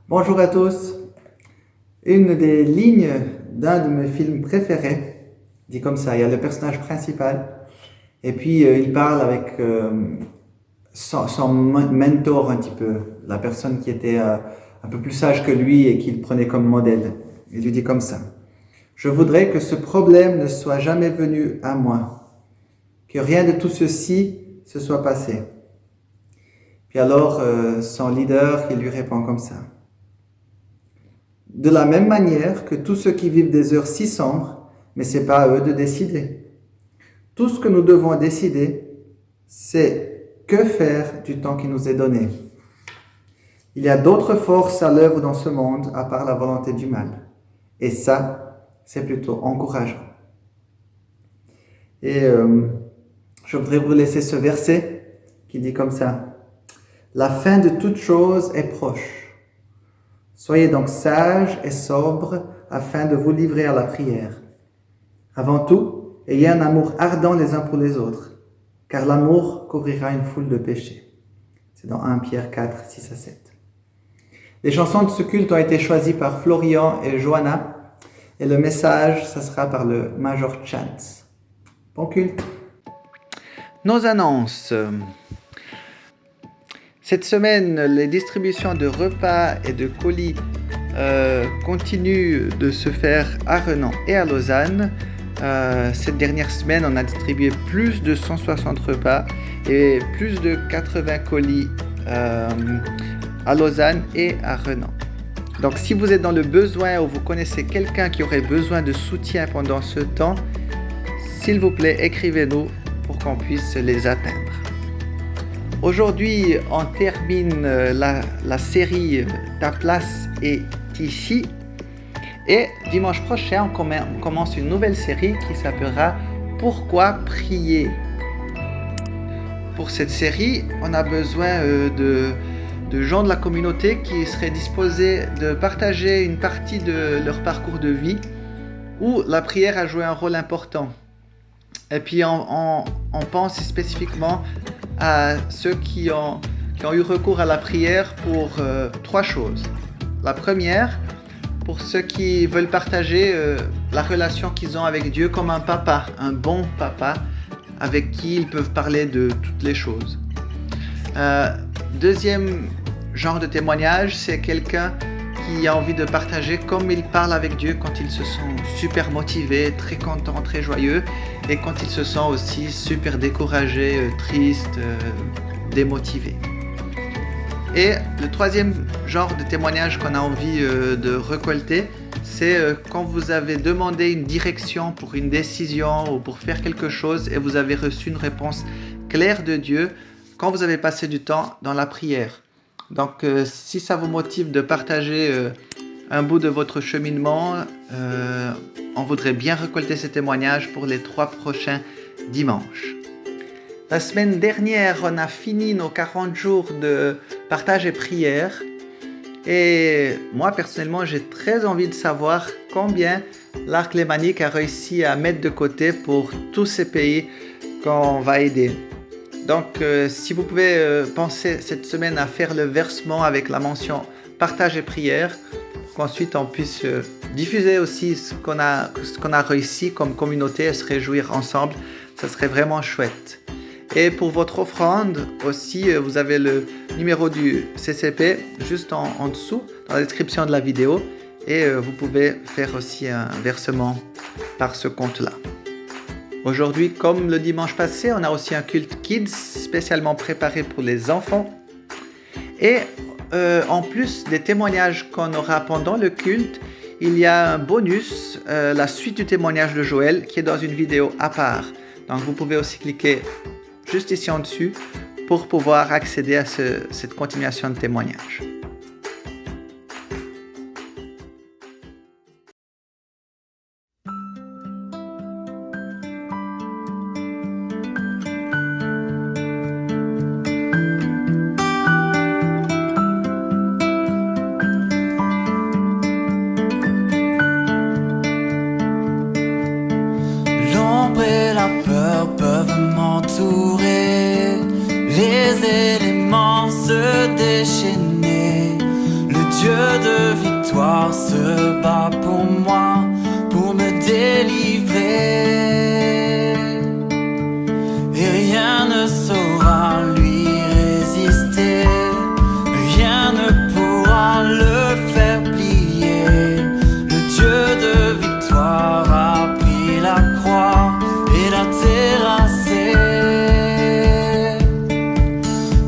Bonjour à tous. Une des lignes d'un de mes films préférés dit comme ça, il y a le personnage principal et puis il parle avec son mentor un petit peu, la personne qui était un peu plus sage que lui et qu'il prenait comme modèle. Il lui dit comme ça: je voudrais que ce problème ne soit jamais venu à moi, que rien de tout ceci se soit passé. Puis alors son leader, il lui répond comme ça: de la même manière que tous ceux qui vivent des heures si sombres, mais ce n'est pas à eux de décider. Tout ce que nous devons décider, c'est que faire du temps qui nous est donné. Il y a d'autres forces à l'œuvre dans ce monde à part la volonté du mal. Et ça, c'est plutôt encourageant. Et je voudrais vous laisser ce verset qui dit comme ça: la fin de toute chose est proche. Soyez donc sages et sobres afin de vous livrer à la prière. Avant tout, ayez un amour ardent les uns pour les autres, car l'amour couvrira une foule de péchés. C'est dans 1 Pierre 4, 6 à 7. Les chansons de ce culte ont été choisies par Florian et Johanna, et le message, ça sera par le Major Chance. Bon culte. Nos annonces. Cette semaine, les distributions de repas et de colis continuent de se faire à Renan et à Lausanne. Cette dernière semaine, on a distribué plus de 160 repas et plus de 80 colis à Lausanne et à Renan. Donc si vous êtes dans le besoin ou vous connaissez quelqu'un qui aurait besoin de soutien pendant ce temps, s'il vous plaît, écrivez-nous pour qu'on puisse les atteindre. Aujourd'hui, on termine la série Ta place est ici. Et dimanche prochain, on commence une nouvelle série qui s'appellera Pourquoi prier. Pour cette série, on a besoin de gens de la communauté qui seraient disposés de partager une partie de leur parcours de vie où la prière a joué un rôle important. Et puis on pense spécifiquement à ceux qui ont eu recours à la prière pour trois choses. La première, pour ceux qui veulent partager la relation qu'ils ont avec Dieu comme un papa, un bon papa, avec qui ils peuvent parler de toutes les choses. Deuxième genre de témoignage, c'est quelqu'un qui a envie de partager comme il parle avec Dieu quand il se sent super motivé, très content, très joyeux, et quand il se sent aussi super découragé, triste, démotivé. Et le troisième genre de témoignage qu'on a envie de récolter, c'est quand vous avez demandé une direction pour une décision ou pour faire quelque chose et vous avez reçu une réponse claire de Dieu quand vous avez passé du temps dans la prière. Donc si ça vous motive de partager un bout de votre cheminement, on voudrait bien récolter ces témoignages pour les 3 prochains dimanches. La semaine dernière, on a fini nos 40 jours de partage et prière. Et moi, personnellement, j'ai très envie de savoir combien l'Arc Lémanique a réussi à mettre de côté pour tous ces pays qu'on va aider. Donc, si vous pouvez penser cette semaine à faire le versement avec la mention partage et prière, pour qu'ensuite on puisse diffuser aussi ce qu'on a réussi comme communauté et se réjouir ensemble, ça serait vraiment chouette. Et pour votre offrande aussi, vous avez le numéro du CCP juste en dessous, dans la description de la vidéo, et vous pouvez faire aussi un versement par ce compte-là. Aujourd'hui, comme le dimanche passé, on a aussi un culte Kids spécialement préparé pour les enfants. Et en plus des témoignages qu'on aura pendant le culte, il y a un bonus, la suite du témoignage de Joël, qui est dans une vidéo à part. Donc vous pouvez aussi cliquer juste ici en dessus pour pouvoir accéder à cette continuation de témoignage. L'ombre et la peur peuvent m'entourer, les éléments se déchaîner. Le Dieu Dieu de victoire se bat pour moi, pour me délivrer. Et rien ne saura lui résister, rien ne pourra le faire plier. Le Dieu de victoire a pris la croix et l'a terrassé.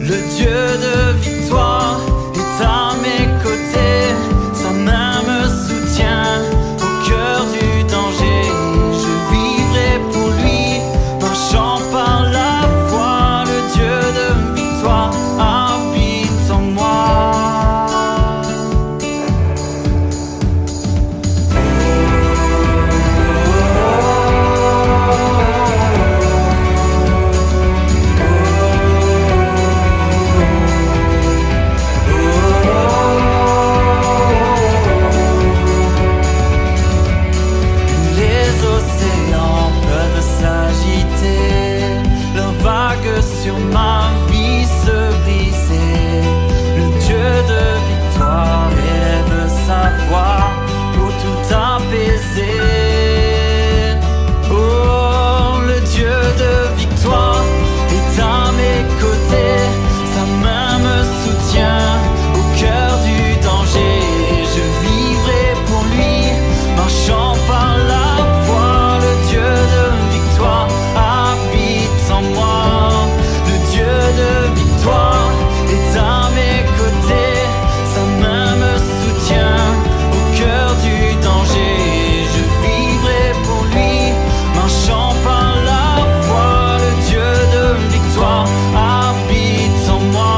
Le Dieu de victoire est à mes côtés, sa main me soutient au cœur du danger. Je vivrai pour lui, marchant par la foi. Le Dieu de victoire habite en moi. Les océans peuvent s'agiter, leurs vagues sur ma vie se briser. Le Dieu de victoire élève sa voix pour tout apaiser. Oh, le Dieu de victoire est à mes côtés, sa main me soutient au cœur du danger. Je vivrai pour lui, marchant par la foi. Le Dieu de victoire habite en moi. Le Dieu de victoire est à mes côtés, sa main me soutient au cœur du danger. Je vivrai pour lui, marchant par la foi. Le Dieu de victoire habite en moi.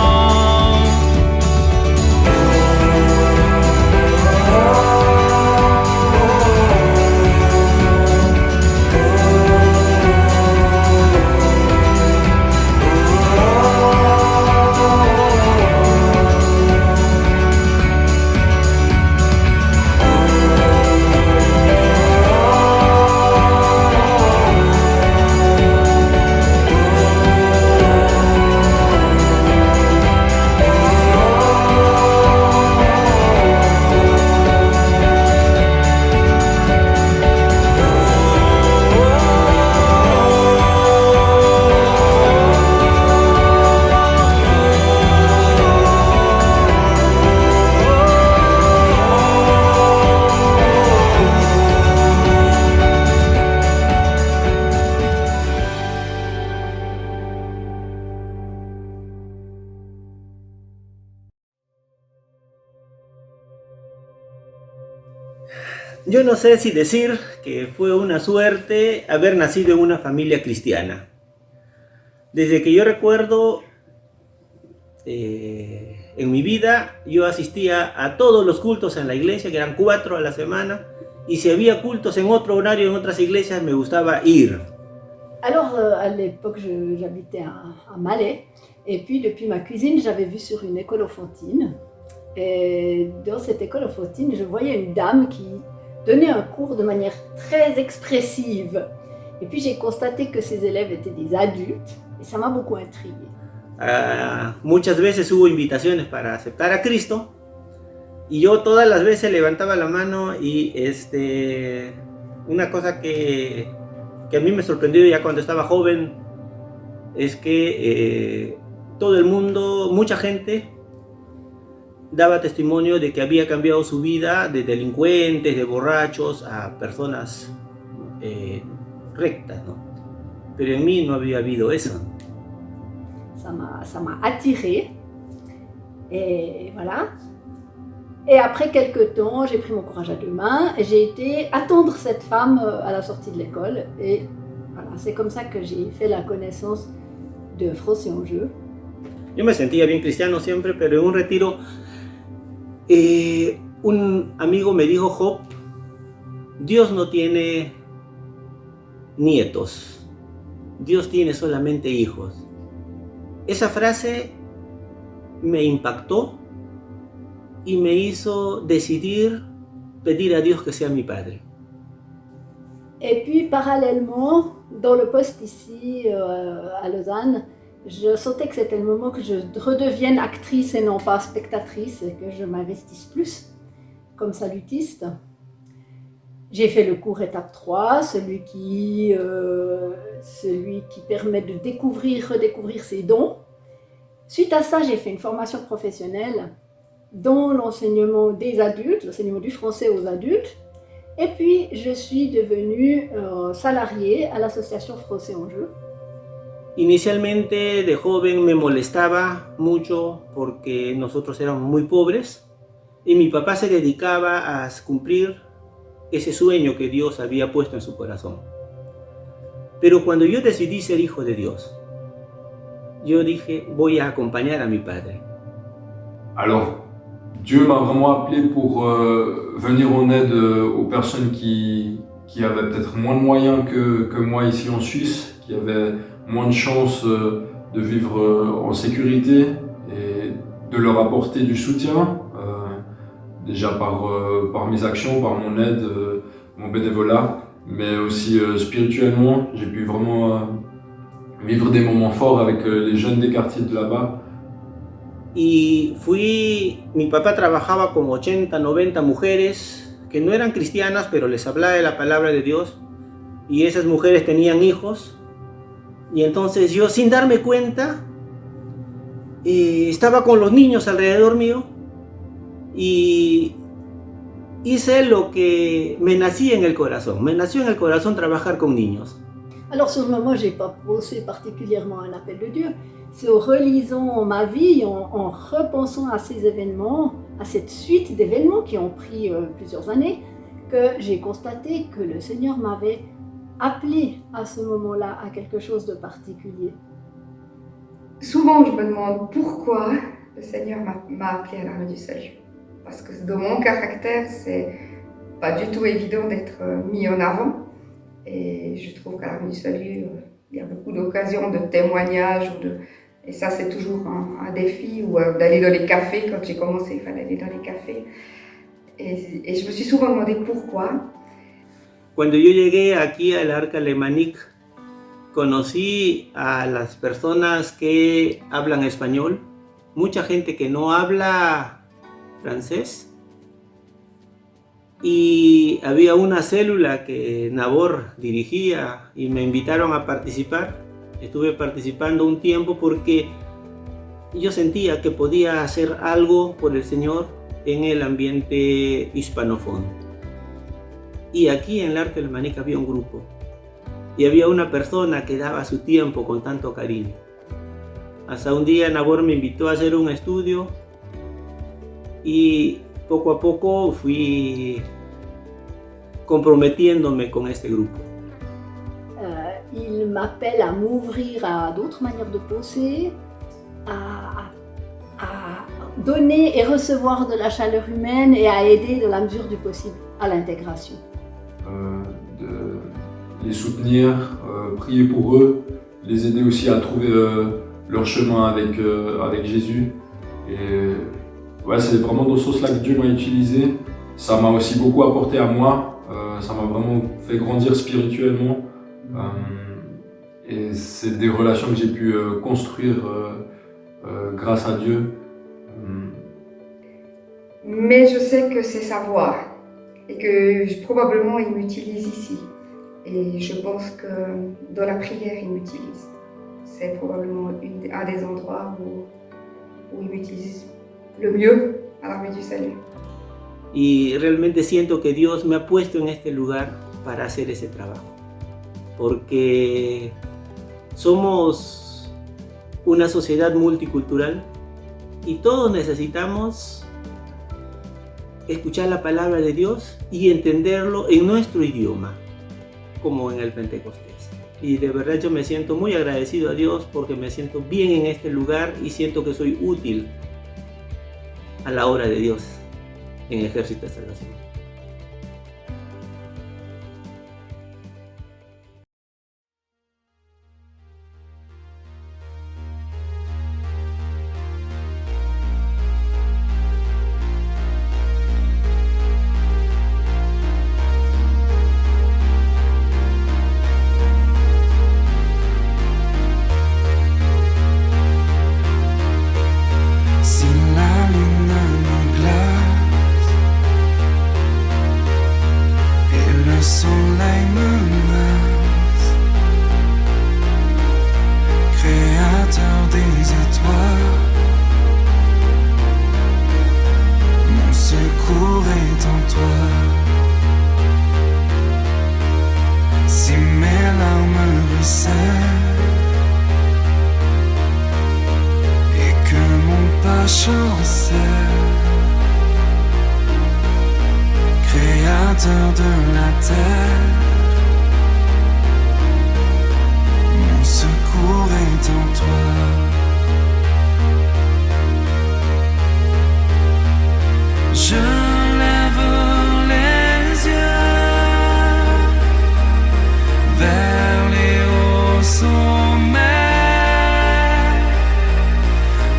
Yo no sé si decir que fue una suerte haber nacido en una familia cristiana. Desde que yo recuerdo, en mi vida, yo asistía a todos los cultos en la iglesia, que eran 4 a la semana, y si había cultos en otro horario en otras iglesias, me gustaba ir. Alors, à l'époque, j'habitais à Malais. Et puis, depuis ma cuisine, j'avais vu sur une école aux Fontines. Et dans cette école aux Fontines, je voyais une dame qui donnait un cours de manière très expressive. Et puis, j'ai constaté que ses élèves étaient des adultes. Et ça m'a beaucoup intriguée. Muchas veces hubo invitaciones para aceptar a Cristo. Y yo todas las veces levantaba la mano y una cosa que a mí me sorprendió ya cuando estaba joven es que todo el mundo, mucha gente daba testimonio de que había cambiado su vida de delincuentes, de borrachos, a personas rectas, ¿no? Pero en mí no había habido eso. Ça m'a attirée. Et voilà. Et après quelques temps, j'ai pris mon courage à deux mains et j'ai été attendre cette femme à la sortie de l'école. Et voilà, c'est comme ça que j'ai fait la connaissance de Français en Jeu. Yo me sentía bien cristiano siempre, pero en un retiro un amigo me dijo: Job, Dios no tiene nietos, Dios tiene solamente hijos. Esa frase me impactó y me hizo decidir pedir a Dios que sea mi padre. Et puis parallèlement, dans le poste ici à Lausanne, je sentais que c'était le moment que je redevienne actrice et non pas spectatrice et que je m'investisse plus comme salutiste. J'ai fait le cours étape 3, celui qui permet de redécouvrir ses dons. Suite à ça, j'ai fait une formation professionnelle, dont l'enseignement des adultes, l'enseignement du français aux adultes. Et puis, je suis devenue salariée à l'association Français en Jeu. Inicialmente, de joven, me molestaba mucho porque nosotros éramos muy pobres y mi papá se dedicaba a cumplir ese sueño que Dios había puesto en su corazón. Pero cuando yo decidí ser hijo de Dios, yo dije, voy a acompañar a mi padre. Alors, Dieu m'a vraiment appelé pour venir en aide aux personnes qui avaient peut-être moins de moyens que moi ici en Suisse, qui avaient moins de chances de vivre en sécurité et de leur apporter du soutien, déjà par mes actions, par mon aide, mon bénévolat, mais aussi spirituellement. J'ai pu vraiment vivre des moments forts avec les jeunes des quartiers de là-bas. Y mi papá trabajaba con 80, 90 mujeres que no eran cristianas, pero les hablaba de la palabra de Dios, y esas mujeres tenían hijos, y entonces yo, sin darme cuenta, estaba con los niños alrededor mío, y hice lo que me nació en el corazón trabajar con niños. Alors sur le moment, je n'ai pas pensé particulièrement à un appel de Dieu. C'est en relisant ma vie, en repensant à ces événements, à cette suite d'événements qui ont pris plusieurs années, que j'ai constaté que le Seigneur m'avait appelé à ce moment-là à quelque chose de particulier. Souvent, je me demande pourquoi le Seigneur m'a appelé à l'armée du salut. Parce que dans mon caractère, c'est pas du tout évident d'être mis en avant. Et je trouve qu'à l'armée du salut, il y a beaucoup d'occasions de témoignages. Et ça, c'est toujours un défi, ou d'aller dans les cafés. Quand j'ai commencé, il fallait aller dans les cafés. Et je me suis souvent demandé pourquoi. Cuando yo llegué aquí al Arca Alemanic, conocí a las personas que hablan español, mucha gente que no habla francés, y había una célula que Nabor dirigía y me invitaron a participar. Estuve participando un tiempo porque yo sentía que podía hacer algo por el Señor en el ambiente hispanófono. Y aquí en el Arca Alemanic había un grupo y había una persona que daba su tiempo con tanto cariño. Hasta un día Nabor me invitó a hacer un estudio y poco a poco fui comprometiéndome con este grupo. Il m'appelle à m'ouvrir à d'autres manières de penser, à donner et recevoir de la chaleur humaine et à aider dans la mesure du possible à l'intégration. De les soutenir, prier pour eux, les aider aussi à trouver leur chemin avec Jésus. Et ouais, c'est vraiment dans ce sens-là que Dieu m'a utilisé. Ça m'a aussi beaucoup apporté à moi. Ça m'a vraiment fait grandir spirituellement. Et c'est des relations que j'ai pu construire grâce à Dieu. Mais je sais que c'est sa voix et que probablement il m'utilise ici. Et je pense que dans la prière, il m'utilise. C'est probablement un des endroits où il m'utilise le mieux à l'armée du salut. Y realmente siento que Dios me ha puesto en este lugar para hacer ese trabajo. Porque somos una sociedad multicultural y todos necesitamos escuchar la palabra de Dios y entenderlo en nuestro idioma, como en el Pentecostés. Y de verdad yo me siento muy agradecido a Dios porque me siento bien en este lugar y siento que soy útil a la obra de Dios en Ejército de Salvación. pensée. Créateur de la terre, mon secours est en toi. Je lève les yeux vers les hauts sommets.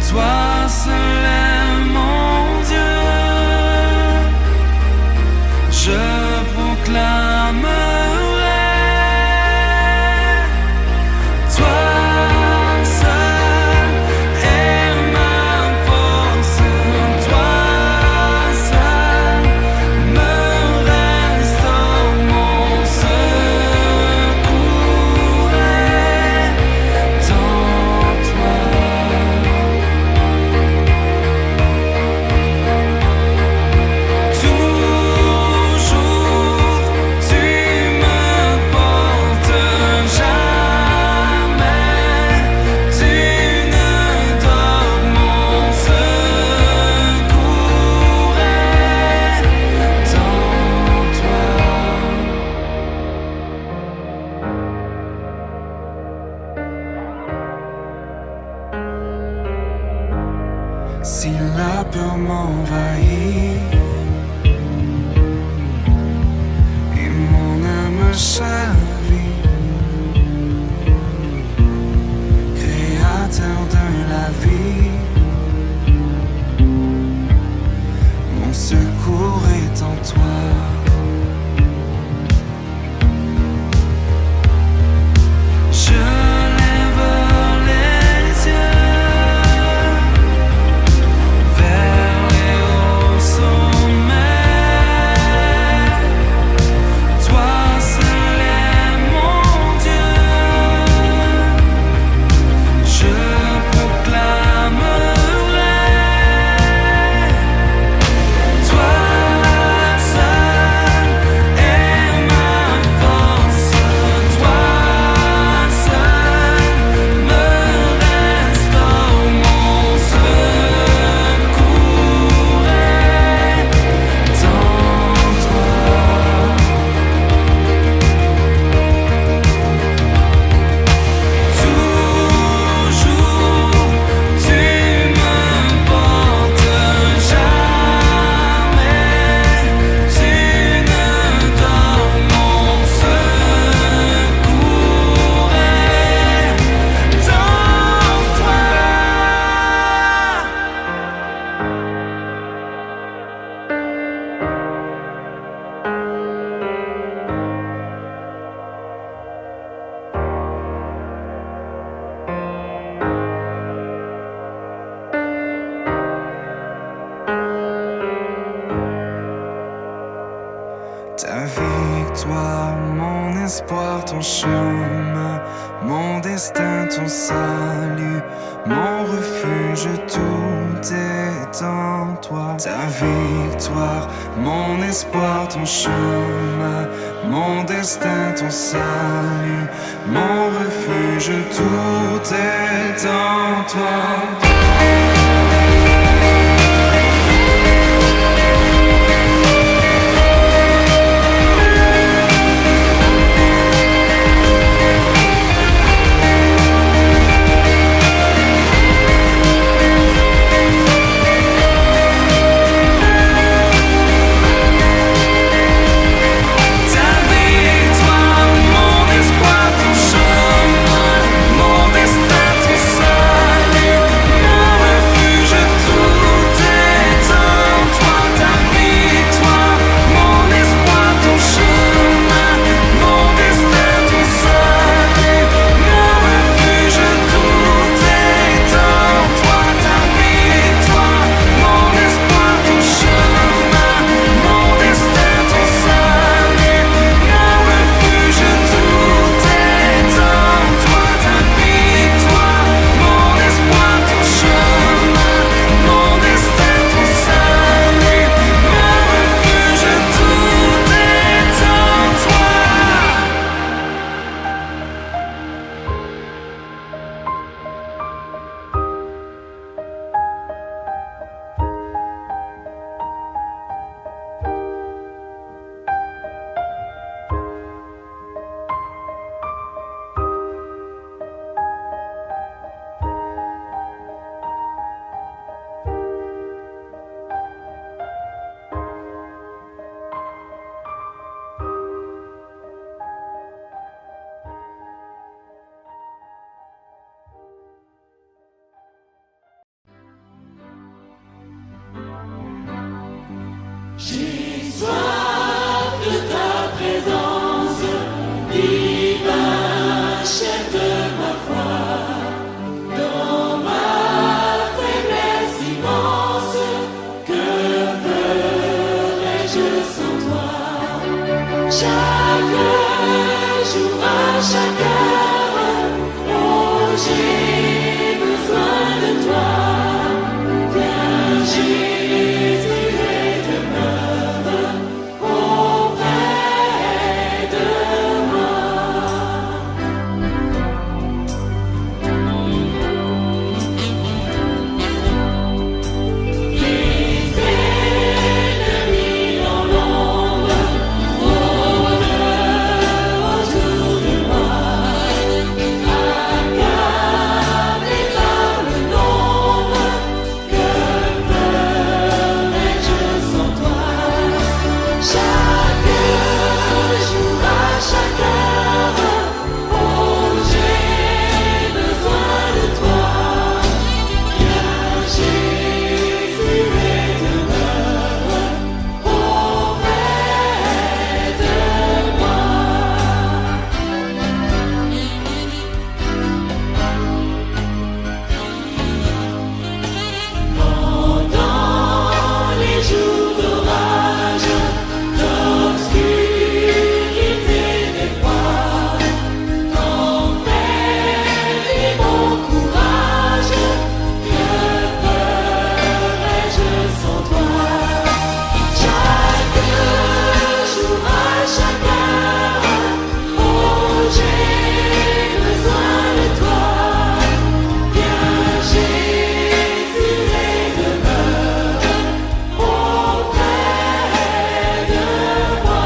Toi seul est mon Dieu. Je proclamerai. Toi seul est ma force. Toi seul me restaure. Mon secours est en toi. Toujours tu me portes, jamais tu ne dors. Mon secours est en toi. Si la peur m'envahit et mon âme chavire, Créateur de la vie, mon secours est en toi. Je lève les yeux vers les hauts sommets. Toi seul est mon Dieu. Je proclamerai. Toi seul est ma force. Toi seul me restaure. Mon secours est en toi. Toujours tu me portes, jamais tu ne dors. Mon secours est en toi. Ta victoire, mon espoir, ton chemin, mon destin, ton salut, mon refuge, tout est en toi. Ta victoire, mon espoir, ton chemin, mon destin, ton salut, mon refuge, tout est en toi. Ta victoire, mon espoir, ton chemin, mon destin, ton salut, J'ai soif de ta présence, divin chef de ma foi. Dans ma faiblesse immense, que ferais-je sans toi? Chaque jour, à chaque heure, oh, j'ai besoin de toi. Viens, Jésus, et demeure auprès de moi. Les ennemis dans l'ombre rôdent autour de moi, accablés par le nombre. Que ferais-je sans toi? Chaque jour, à chaque heure, oh, j'ai besoin de toi. Viens, Jésus, et demeure auprès de moi. Pendant les jours d'orage, d'obscurité, d'effroi, t'enfermes mon courage. Que ferais-je sans toi? Chaque jour, à chaque heure, oh, j'ai besoin de toi. Viens, Jésus, et demeure auprès de moi.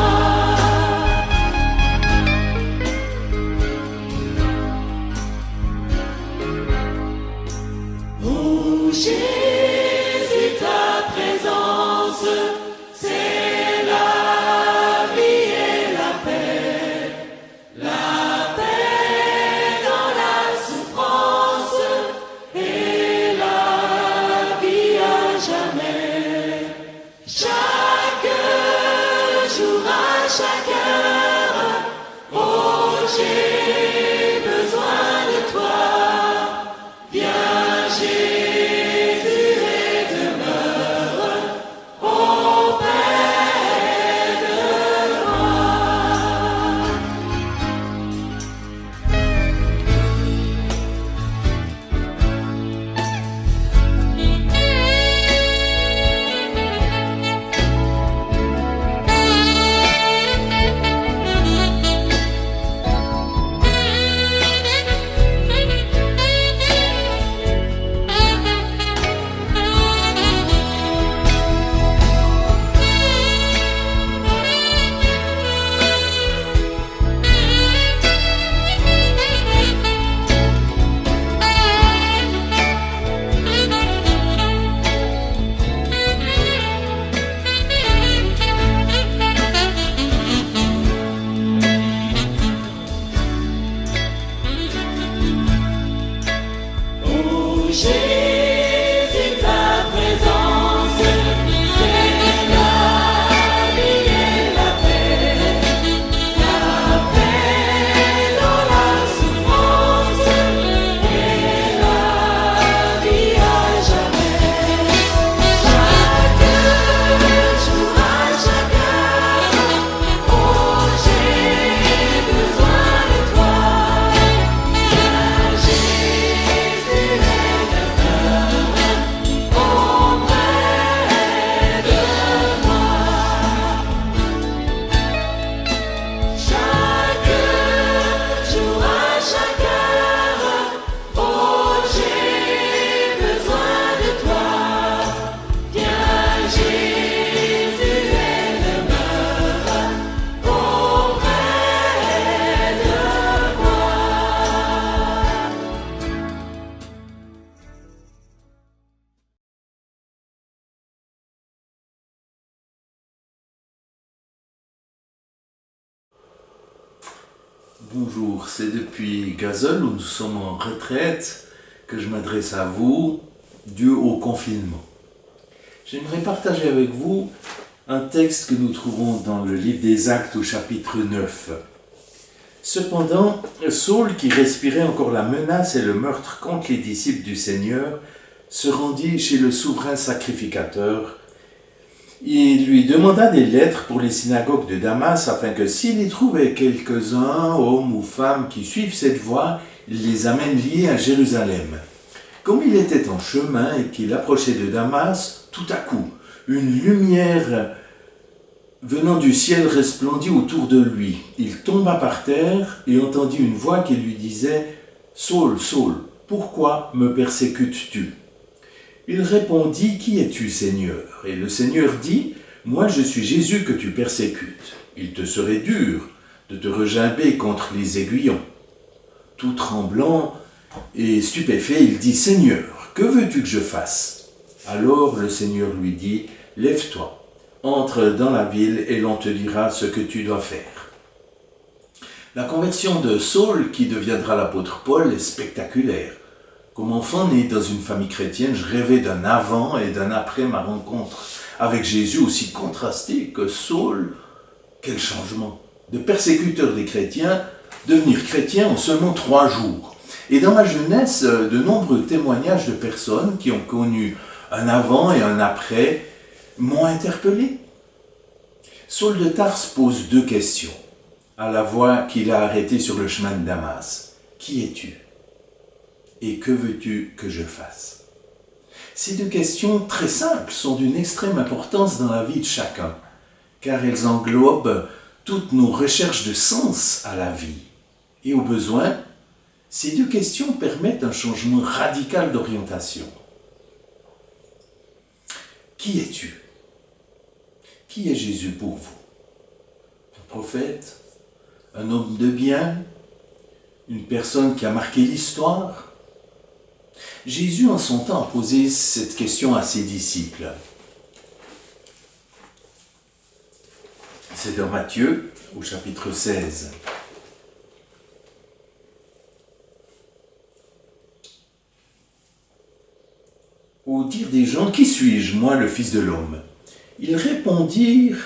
Oh, Jésus, ta présence, c'est la vie et la paix dans la souffrance et la vie à jamais. Chaque jour, à chaque heure, oh, j'ai besoin de toi. Viens, Jésus, et demeure auprès de moi. Oh, Jésus, ta présence, c'est la vie et la paix dans la souffrance et la vie à jamais. Chaque jour, à chaque heure, oh, j'ai besoin de toi. Viens, Jésus, et Bonjour, c'est depuis Gazole où nous sommes en retraite que je m'adresse à vous, dû au confinement. J'aimerais partager avec vous un texte que nous trouvons dans le livre des Actes au chapitre 9. Cependant, Saul, qui respirait encore la menace et le meurtre contre les disciples du Seigneur, se rendit chez le souverain sacrificateur. Il lui demanda des lettres pour les synagogues de Damas, afin que s'il y trouvait quelques-uns, hommes ou femmes, qui suivent cette voie, il les amène liés à Jérusalem. Comme il était en chemin et qu'il approchait de Damas, tout à coup, une lumière venant du ciel resplendit autour de lui. Il tomba par terre et entendit une voix qui lui disait « Saul, Saul, pourquoi me persécutes-tu » Il répondit « Qui es-tu, Seigneur » Et le Seigneur dit « Moi, je suis Jésus que tu persécutes. Il te serait dur de te regimber contre les aiguillons. » Tout tremblant et stupéfait, il dit « Seigneur, que veux-tu que je fasse » Alors le Seigneur lui dit « Lève-toi. Entre dans la ville et l'on te dira ce que tu dois faire. » La conversion de Saul, qui deviendra l'apôtre Paul, est spectaculaire. Comme enfant né dans une famille chrétienne, je rêvais d'un avant et d'un après ma rencontre avec Jésus aussi contrasté que Saul. Quel changement! De persécuteur des chrétiens, devenir chrétien en seulement 3 jours. Et dans ma jeunesse, de nombreux témoignages de personnes qui ont connu un avant et un après m'ont interpellé. Saul de Tarse pose 2 questions à la voix qu'il a arrêtée sur le chemin de Damas. Qui es-tu? Et que veux-tu que je fasse? Ces 2 questions très simples sont d'une extrême importance dans la vie de chacun, car elles englobent toutes nos recherches de sens à la vie. Et au besoin, ces 2 questions permettent un changement radical d'orientation. Qui es-tu? Qui est Jésus pour vous? Un prophète? Un homme de bien? Une personne qui a marqué l'histoire? Jésus, en son temps, a posé cette question à ses disciples. C'est dans Matthieu, au chapitre 16. Au dire des gens, « Qui suis-je, moi, le Fils de l'homme » Ils répondirent,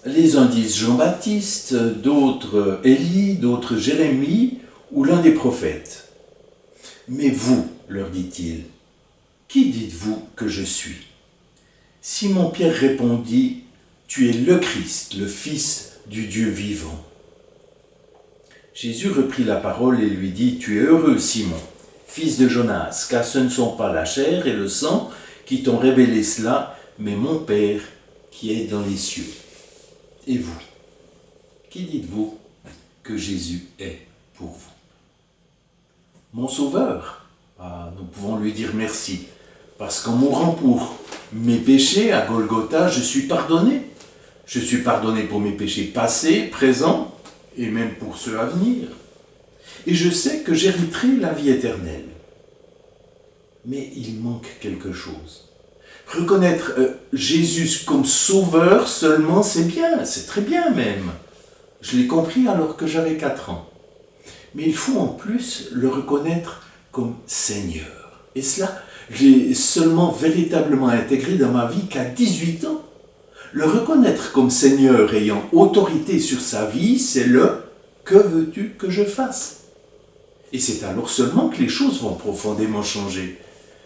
les uns disent Jean-Baptiste, d'autres Élie, d'autres Jérémie ou l'un des prophètes. Mais vous, leur dit-il, qui dites-vous que je suis? Simon-Pierre répondit, tu es le Christ, le Fils du Dieu vivant. Jésus reprit la parole et lui dit, tu es heureux, Simon, fils de Jonas, car ce ne sont pas la chair et le sang qui t'ont révélé cela, mais mon Père qui est dans les cieux. Et vous, qui dites-vous que Jésus est pour vous? Mon Sauveur, nous pouvons lui dire merci, parce qu'en mourant pour mes péchés à Golgotha, je suis pardonné. Je suis pardonné pour mes péchés passés, présents, et même pour ceux à venir. Et je sais que j'hériterai la vie éternelle. Mais il manque quelque chose. Reconnaître Jésus comme sauveur seulement, c'est bien, c'est très bien même. Je l'ai compris alors que j'avais 4 ans. Mais il faut en plus le reconnaître comme Seigneur. Et cela, j'ai seulement véritablement intégré dans ma vie qu'à 18 ans. Le reconnaître comme Seigneur ayant autorité sur sa vie, c'est le « que veux-tu que je fasse ?» Et c'est alors seulement que les choses vont profondément changer.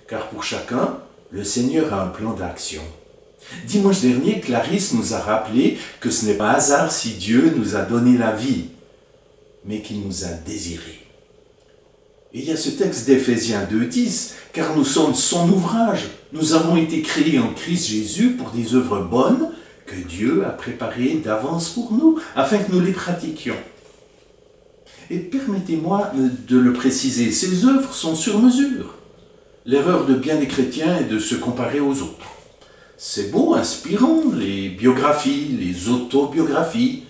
Car pour chacun, le Seigneur a un plan d'action. Dimanche dernier, Clarisse nous a rappelé que ce n'est pas hasard si Dieu nous a donné la vie, mais qu'il nous a désirés. Et il y a ce texte d'Éphésiens 2,10, car nous sommes son ouvrage. Nous avons été créés en Christ Jésus pour des œuvres bonnes que Dieu a préparées d'avance pour nous, afin que nous les pratiquions. Et permettez-moi de le préciser, ces œuvres sont sur mesure. L'erreur de bien des chrétiens est de se comparer aux autres. C'est beau, inspirant, les biographies, les autobiographies,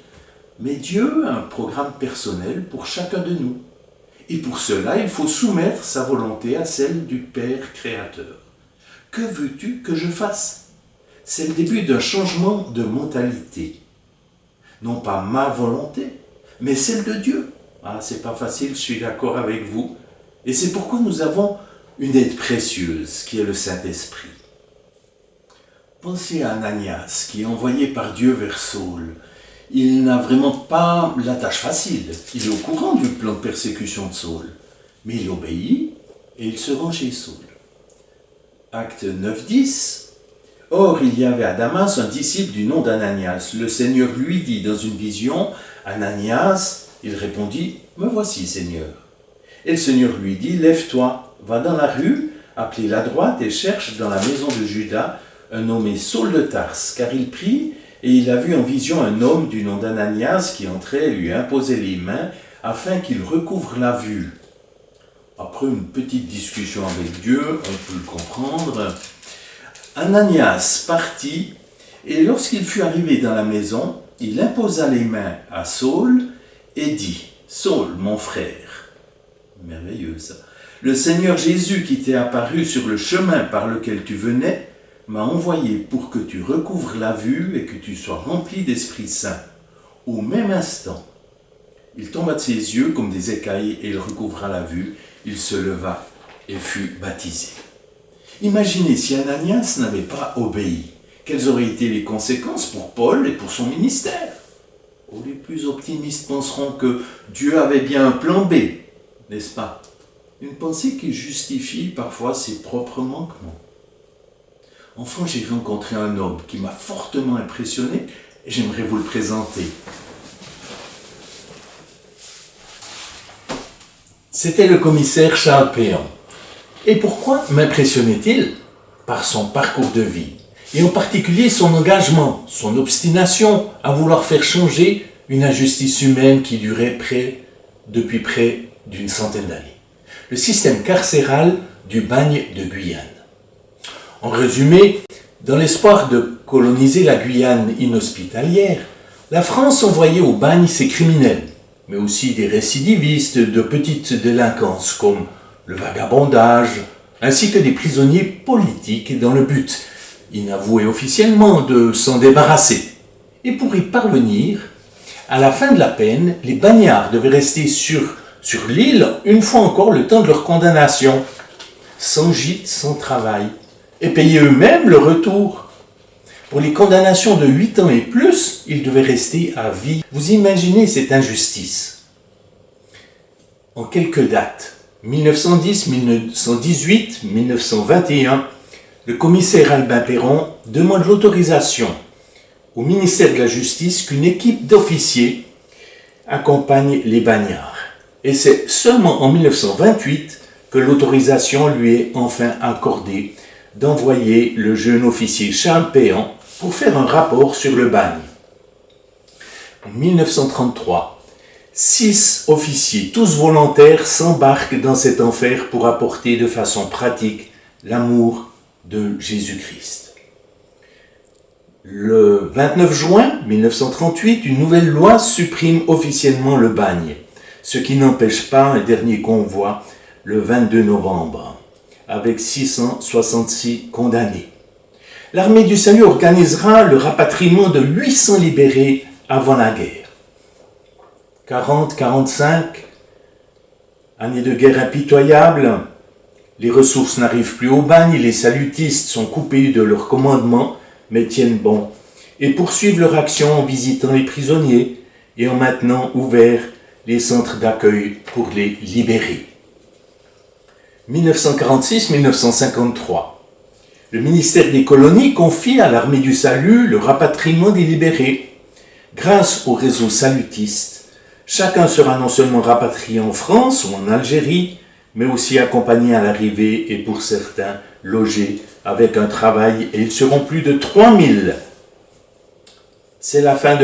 mais Dieu a un programme personnel pour chacun de nous. Et pour cela, il faut soumettre sa volonté à celle du Père créateur. Que veux-tu que je fasse? C'est le début d'un changement de mentalité. Non pas ma volonté, mais celle de Dieu. C'est pas facile, je suis d'accord avec vous. Et c'est pourquoi nous avons une aide précieuse, qui est le Saint-Esprit. Pensez à Ananias, qui est envoyé par Dieu vers Saul. Il n'a vraiment pas la tâche facile. Il est au courant du plan de persécution de Saul. Mais il obéit et il se rend chez Saul. Acte 9-10. Or, il y avait à Damas un disciple du nom d'Ananias. Le Seigneur lui dit dans une vision, « Ananias ?» Il répondit, « Me voici, Seigneur. » Et le Seigneur lui dit, « Lève-toi, va dans la rue, appelez la droite et cherche dans la maison de Judas un nommé Saul de Tarse, car il prie, et il a vu en vision un homme du nom d'Ananias qui entrait et lui imposait les mains afin qu'il recouvre la vue. » Après une petite discussion avec Dieu, on peut le comprendre. Ananias partit, et lorsqu'il fut arrivé dans la maison, il imposa les mains à Saul et dit, « Saul, mon frère, » merveilleux ça, « le Seigneur Jésus qui t'est apparu sur le chemin par lequel tu venais, m'a envoyé pour que tu recouvres la vue et que tu sois rempli d'Esprit Saint. » Au même instant, il tomba de ses yeux comme des écailles et il recouvra la vue. Il se leva et fut baptisé. Imaginez si Ananias n'avait pas obéi. Quelles auraient été les conséquences pour Paul et pour son ministère? Oh, les plus optimistes penseront que Dieu avait bien un plan B, n'est-ce pas? Une pensée qui justifie parfois ses propres manquements. Enfin, j'ai rencontré un homme qui m'a fortement impressionné et j'aimerais vous le présenter. C'était le commissaire Charles Péan. Et pourquoi m'impressionnait-il? Par son parcours de vie, et en particulier son engagement, son obstination à vouloir faire changer une injustice humaine qui durait depuis près d'une centaine d'années. Le système carcéral du bagne de Guyane. En résumé, dans l'espoir de coloniser la Guyane inhospitalière, la France envoyait au bagne ses criminels, mais aussi des récidivistes de petites délinquances comme le vagabondage, ainsi que des prisonniers politiques dans le but, inavoué officiellement, de s'en débarrasser. Et pour y parvenir, à la fin de la peine, les bagnards devaient rester sur l'île une fois encore le temps de leur condamnation, sans gîte, sans travail, et payer eux-mêmes le retour. Pour les condamnations de 8 ans et plus, ils devaient rester à vie. Vous imaginez cette injustice. En quelques dates, 1910, 1918, 1921, le commissaire Albin Perron demande l'autorisation au ministère de la Justice qu'une équipe d'officiers accompagne les bagnards. Et c'est seulement en 1928 que l'autorisation lui est enfin accordée d'envoyer le jeune officier Charles Péan pour faire un rapport sur le bagne. En 1933, 6 officiers, tous volontaires, s'embarquent dans cet enfer pour apporter de façon pratique l'amour de Jésus-Christ. Le 29 juin 1938, une nouvelle loi supprime officiellement le bagne, ce qui n'empêche pas un dernier convoi le 22 novembre, avec 666 condamnés. L'armée du salut organisera le rapatriement de 800 libérés avant la guerre. 40-45, année de guerre impitoyable, les ressources n'arrivent plus au bagne, les salutistes sont coupés de leur commandement, mais tiennent bon, et poursuivent leur action en visitant les prisonniers et en maintenant ouverts les centres d'accueil pour les libérer. 1946-1953. Le ministère des colonies confie à l'armée du salut le rapatriement des libérés. Grâce au réseau salutiste, chacun sera non seulement rapatrié en France ou en Algérie, mais aussi accompagné à l'arrivée et pour certains logés avec un travail, et ils seront plus de 3000. C'est la fin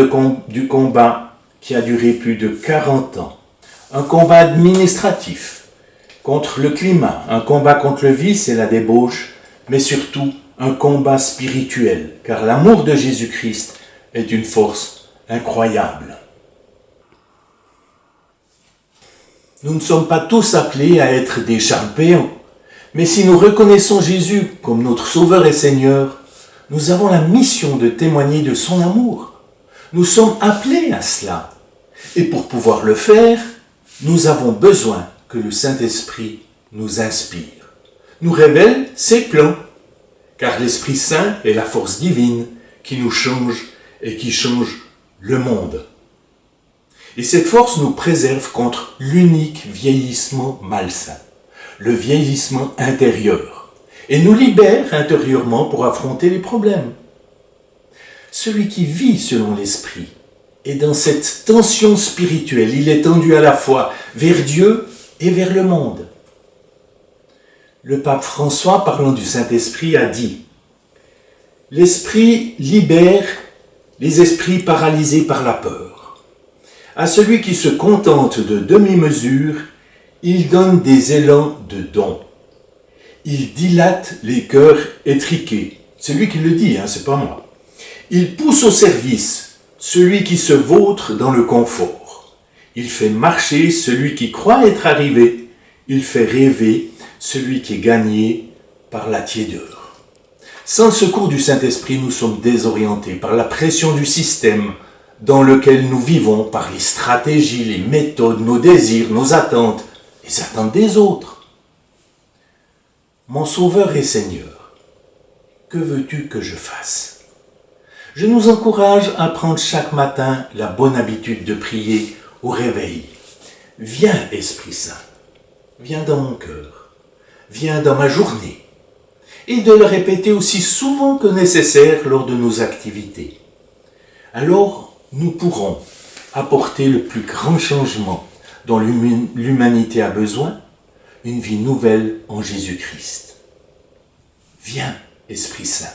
du combat qui a duré plus de 40 ans. Un combat administratif contre le climat, un combat contre le vice et la débauche, mais surtout un combat spirituel, car l'amour de Jésus-Christ est une force incroyable. Nous ne sommes pas tous appelés à être des Charles Péan, mais si nous reconnaissons Jésus comme notre Sauveur et Seigneur, nous avons la mission de témoigner de son amour. Nous sommes appelés à cela. Et pour pouvoir le faire, nous avons besoin que le Saint-Esprit nous inspire, nous révèle ses plans car l'Esprit Saint est la force divine qui nous change et qui change le monde. Et cette force nous préserve contre l'unique vieillissement malsain, le vieillissement intérieur, et nous libère intérieurement pour affronter les problèmes. Celui qui vit selon l'Esprit est dans cette tension spirituelle, il est tendu à la fois vers Dieu et vers le monde. Le pape François, parlant du Saint-Esprit, a dit « L'Esprit libère les esprits paralysés par la peur. À celui qui se contente de demi-mesures, il donne des élans de dons. Il dilate les cœurs étriqués. » C'est lui qui le dit, c'est pas moi. « Il pousse au service celui qui se vautre dans le confort. Il fait marcher celui qui croit être arrivé. Il fait rêver celui qui est gagné par la tiédeur. » Sans le secours du Saint-Esprit, nous sommes désorientés par la pression du système dans lequel nous vivons, par les stratégies, les méthodes, nos désirs, nos attentes, les attentes des autres. Mon Sauveur et Seigneur, que veux-tu que je fasse? Je nous encourage à prendre chaque matin la bonne habitude de prier au réveil. Viens, Esprit Saint, viens dans mon cœur, viens dans ma journée, et de le répéter aussi souvent que nécessaire lors de nos activités. Alors, nous pourrons apporter le plus grand changement dont l'humanité a besoin, une vie nouvelle en Jésus-Christ. Viens, Esprit Saint.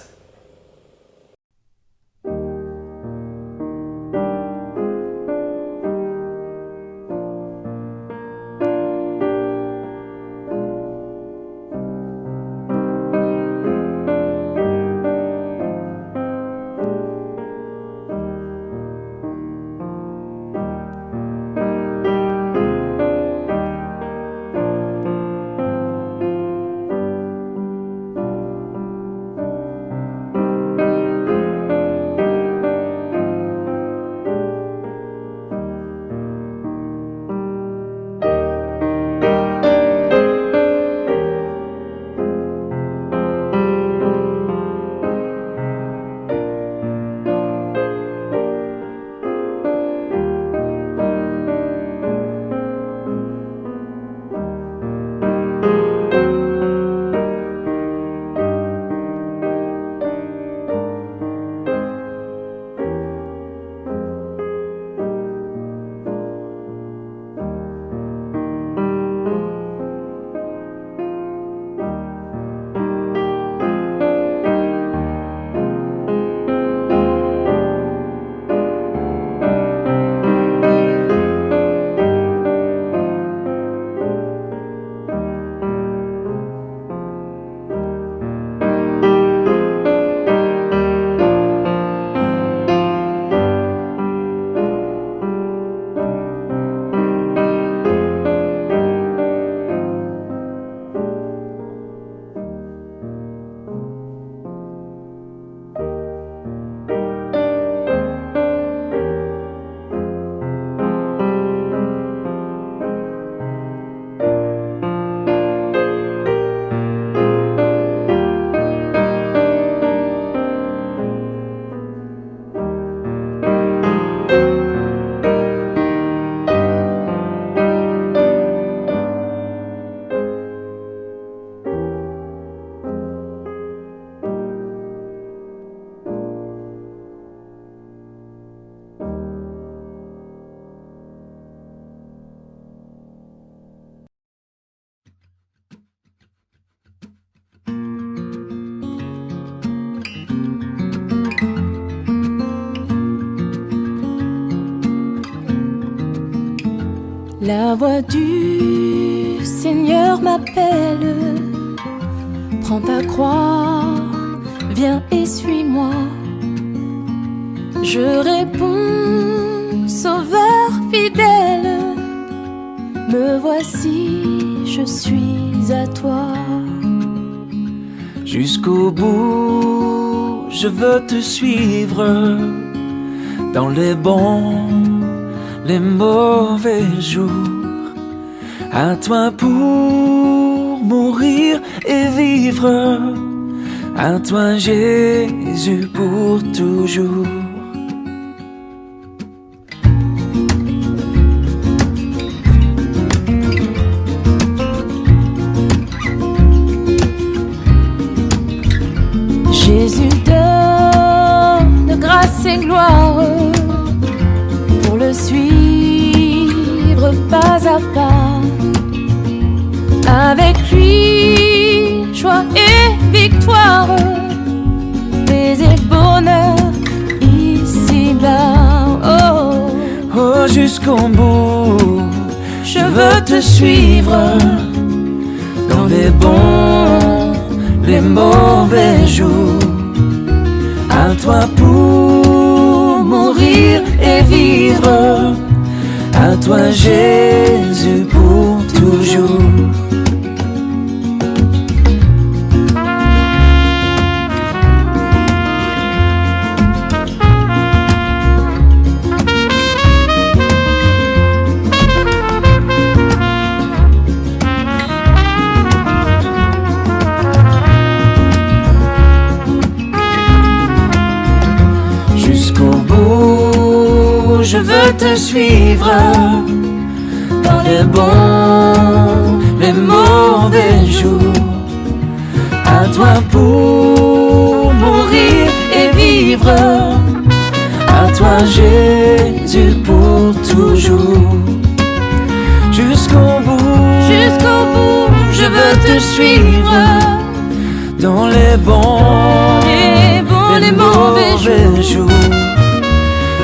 La voix du Seigneur m'appelle. Prends ta croix, viens et suis-moi. Je réponds, Sauveur fidèle, me voici, je suis à toi. Jusqu'au bout, je veux te suivre dans les bons, les mauvais jours. À toi pour mourir et vivre, À toi Jésus pour toujours. Jésus donne grâce et gloire pour le suivre pas à pas. Avec lui, joie et victoire, paix et bonheur ici-bas. Oh, Oh, jusqu'au bout, je veux te suivre dans les bons, les mauvais jours. À toi pour mourir et vivre, à toi Jésus pour toujours. Je veux te suivre dans les bons, les mauvais jours. À toi pour mourir et vivre, à toi Jésus pour toujours. Jusqu'au bout, je veux te suivre dans les bons, les mauvais jours.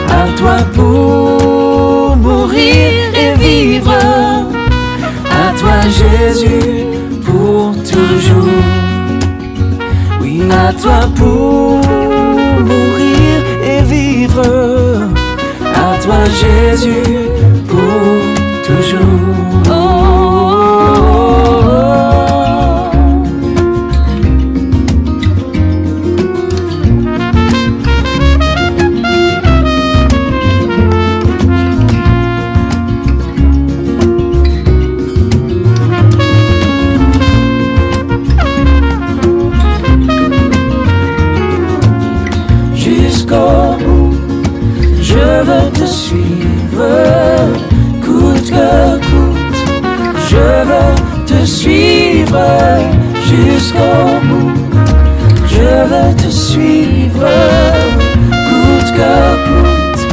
À toi pour mourir et vivre, à toi Jésus pour toujours. Oui, à toi pour mourir et vivre, à toi Jésus pour toujours. oh. Je veux te suivre, coûte que coûte. Je veux te suivre jusqu'au bout. Je veux te suivre, coûte que coûte.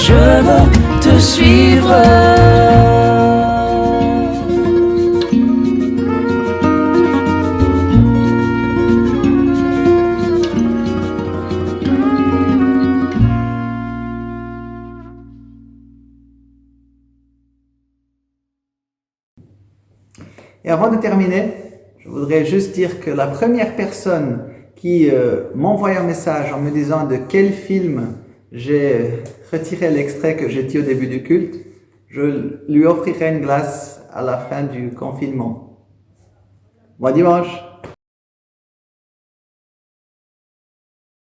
Je veux te suivre. Et avant de terminer, je voudrais juste dire que la première personne qui m'envoie un message en me disant de quel film j'ai retiré l'extrait que j'ai dit au début du culte, je lui offrirai une glace à la fin du confinement. Bon dimanche!